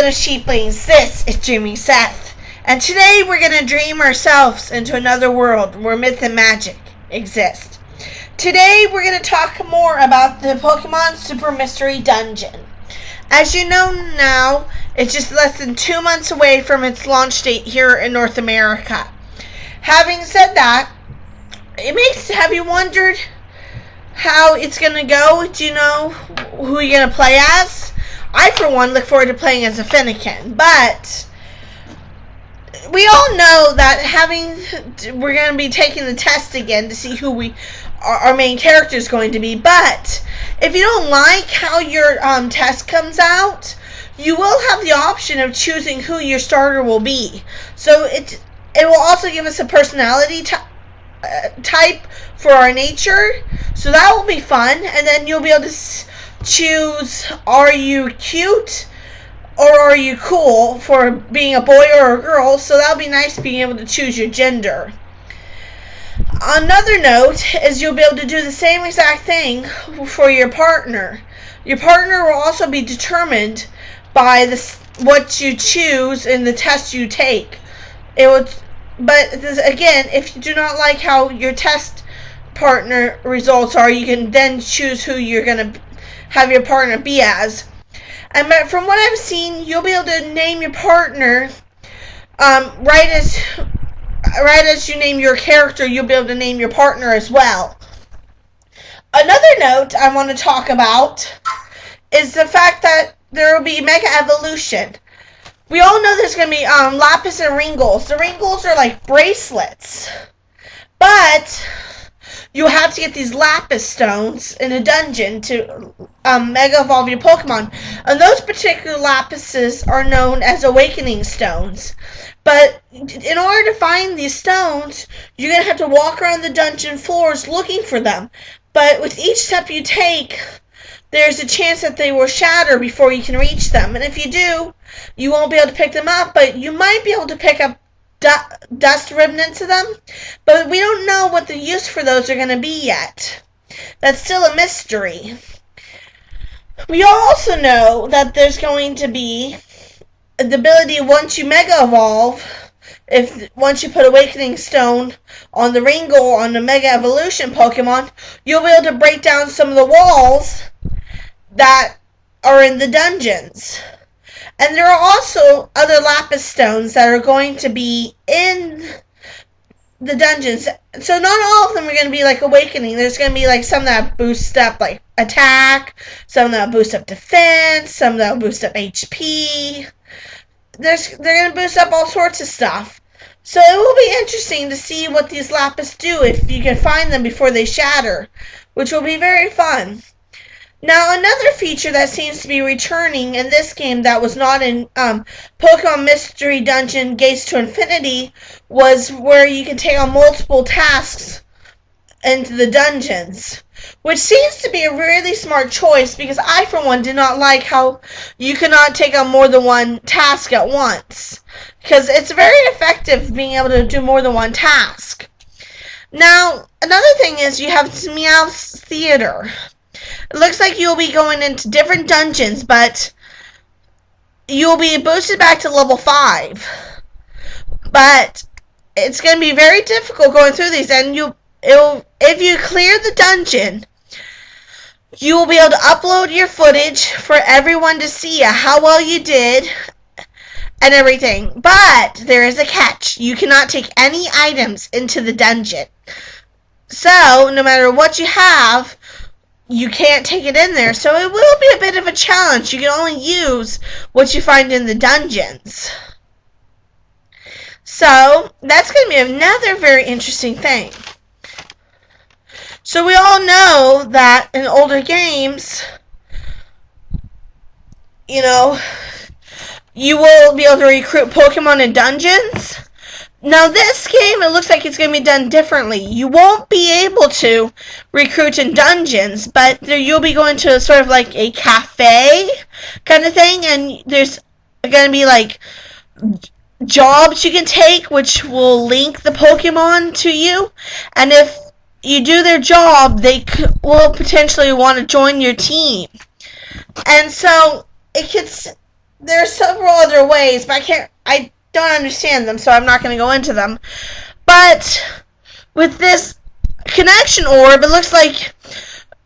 little sheeplings, this is Dreaming Seth, and today we're going to dream ourselves into another world where myth and magic exist. Today we're going to talk more about the Pokemon Super Mystery Dungeon. As you know now, it's just less than 2 months away from its launch date here in North America. Having said that, have you wondered how it's going to go? Do you know who you're going to play as? I, for one, look forward to playing as a Fennekin, but we all know that we're going to be taking the test again to see who our main character is going to be, but if you don't like how your test comes out, you will have the option of choosing who your starter will be. So it will also give us a personality type for our nature, so that will be fun, and then you'll be able to choose, are you cute or are you cool for being a boy or a girl, so that'll be nice being able to choose your gender. Another note is you'll be able to do the same exact thing for your partner. Your partner will also be determined by what you choose in the test you take. But again, if you do not like how your test partner results are, you can then choose who you're going to have your partner be as. And from what I've seen, you'll be able to name your partner right as you name your character. You'll be able to name your partner as well. Another note I want to talk about is the fact that there will be Mega Evolution. We all know there's going to be Lapis and Ringles. The Ringles are like bracelets, but you have to get these Lapis stones in a dungeon to Mega Evolve your Pokemon. And those particular Lapises are known as Awakening Stones. But in order to find these stones, you're going to have to walk around the dungeon floors looking for them. But with each step you take, there's a chance that they will shatter before you can reach them. And if you do, you won't be able to pick them up, but you might be able to pick up dust remnants of them, but we don't know what the use for those are going to be yet. That's still a mystery. We also know that there's going to be the ability, once you Mega Evolve, once you put Awakening Stone on the Ringle on the Mega Evolution Pokemon, you'll be able to break down some of the walls that are in the dungeons. And there are also other Lapis Stones that are going to be in the dungeons. So not all of them are going to be like Awakening. There's going to be like some that boost up like attack, some that boost up defense, some that boost up HP. They're going to boost up all sorts of stuff. So it will be interesting to see what these Lapis do if you can find them before they shatter, which will be very fun. Now, another feature that seems to be returning in this game that was not in Pokemon Mystery Dungeon Gates to Infinity was where you can take on multiple tasks into the dungeons, which seems to be a really smart choice because I, for one, did not like how you cannot take on more than one task at once, because it's very effective being able to do more than one task. Now, another thing is you have Meowth's Theater. It looks like you'll be going into different dungeons, but you'll be boosted back to level 5. But it's going to be very difficult going through these, and if you clear the dungeon, you will be able to upload your footage for everyone to see how well you did and everything. But there is a catch. You cannot take any items into the dungeon. So, no matter what you have, you can't take it in there, so it will be a bit of a challenge. You can only use what you find in the dungeons. So, that's going to be another very interesting thing. So we all know that in older games, you will be able to recruit Pokemon in dungeons. Now this game, it looks like it's going to be done differently. You won't be able to recruit in dungeons, but you'll be going to sort of like a cafe kind of thing, and there's going to be like jobs you can take which will link the Pokemon to you, and if you do their job, they will potentially want to join your team. And so it could there are several other ways, but I don't understand them, so I'm not going to go into them. But with this connection orb, it looks like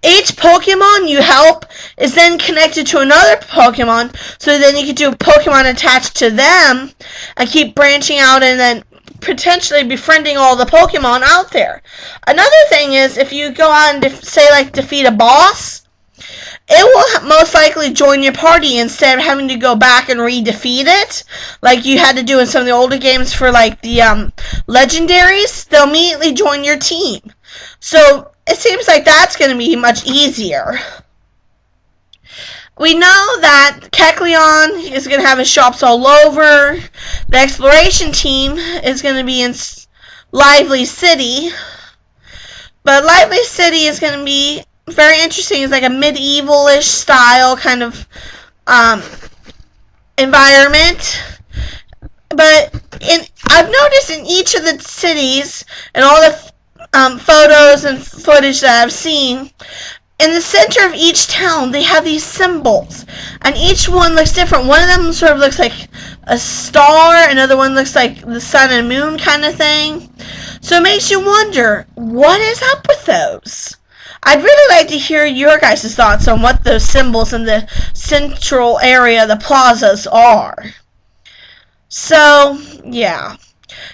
each Pokemon you help is then connected to another Pokemon, so then you can do Pokemon attached to them and keep branching out and then potentially befriending all the Pokemon out there. Another thing is, if you go out and defeat a boss, it will most likely join your party instead of having to go back and re-defeat it, like you had to do in some of the older games for like the legendaries. They'll immediately join your team. So it seems like that's going to be much easier. We know that Kecleon is going to have his shops all over. The exploration team is going to be in Lively City. But Lively City is going to be very interesting. It's like a medieval-ish style kind of environment. But I've noticed in each of the cities and all the photos and footage that I've seen, in the center of each town, they have these symbols, and each one looks different. One of them sort of looks like a star, another one looks like the sun and moon kind of thing. So it makes you wonder, what is up with those? I'd really like to hear your guys' thoughts on what those symbols in the central area, the plazas, are. So, yeah.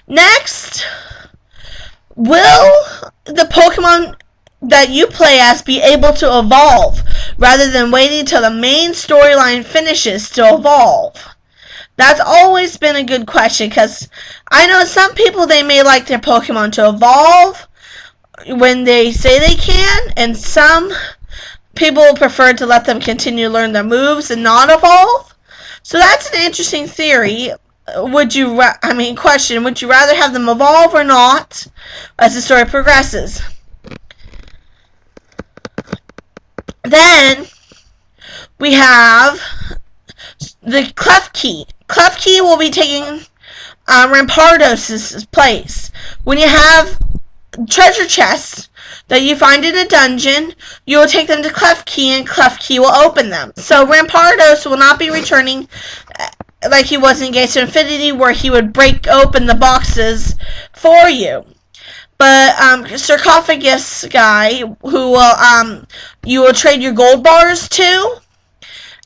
Next, will the Pokemon that you play as be able to evolve rather than waiting until the main storyline finishes to evolve? That's always been a good question, because I know some people, they may like their Pokemon to evolve when they say they can, and some people prefer to let them continue to learn their moves and not evolve. So that's an interesting theory. Would you rather have them evolve or not as the story progresses? Then we have the Klefki. Klefki will be taking Rampardos' place. When you have treasure chests that you find in a dungeon, you will take them to Klefki, and Klefki will open them. So Rampardos will not be returning like he was in Gates of Infinity, where he would break open the boxes for you. But Sarcophagus guy, who will you will trade your gold bars to,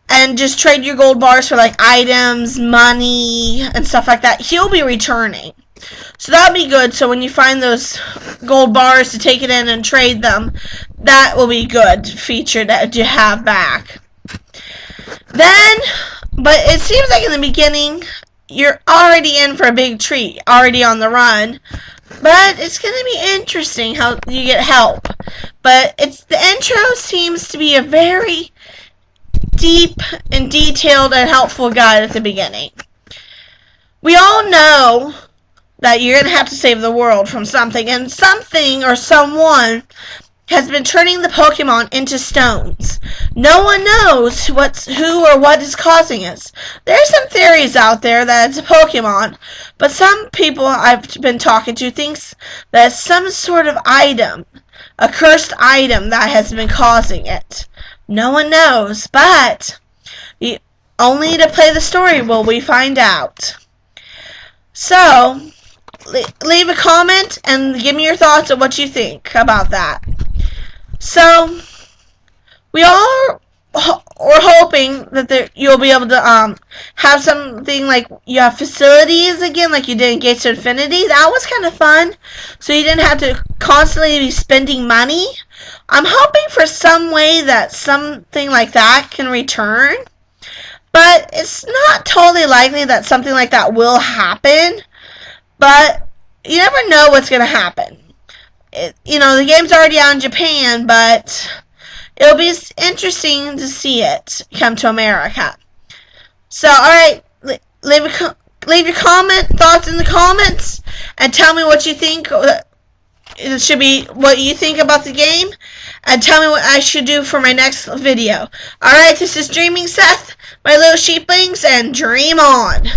and just trade your gold bars for like items, money, and stuff like that, he'll be returning. So that'll be good. So when you find those gold bars to take it in and trade them, that will be a good feature that you have back. Then, but it seems like in the beginning, you're already in for a big treat, already on the run. But it's going to be interesting how you get help. But the intro seems to be a very deep and detailed and helpful guide at the beginning. We all know that you're going to have to save the world from something, and something or someone has been turning the Pokemon into stones. No one knows who or what is causing it. There's some theories out there that it's a Pokemon, but some people I've been talking to thinks that it's some sort of item, a cursed item that has been causing it. No one knows, but only to play the story will we find out. So, leave a comment and give me your thoughts on what you think about that. So, we all are hoping that you'll be able to have something like you have facilities again, like you did in Gates of Infinity. That was kind of fun. So you didn't have to constantly be spending money. I'm hoping for some way that something like that can return. But it's not totally likely that something like that will happen. But you never know what's going to happen. The game's already out in Japan, but it'll be interesting to see it come to America. So, alright, leave your thoughts in the comments, and tell me what you think. It should be what you think about the game, and tell me what I should do for my next video. Alright, this is Dreaming Seth, my little sheeplings, and dream on.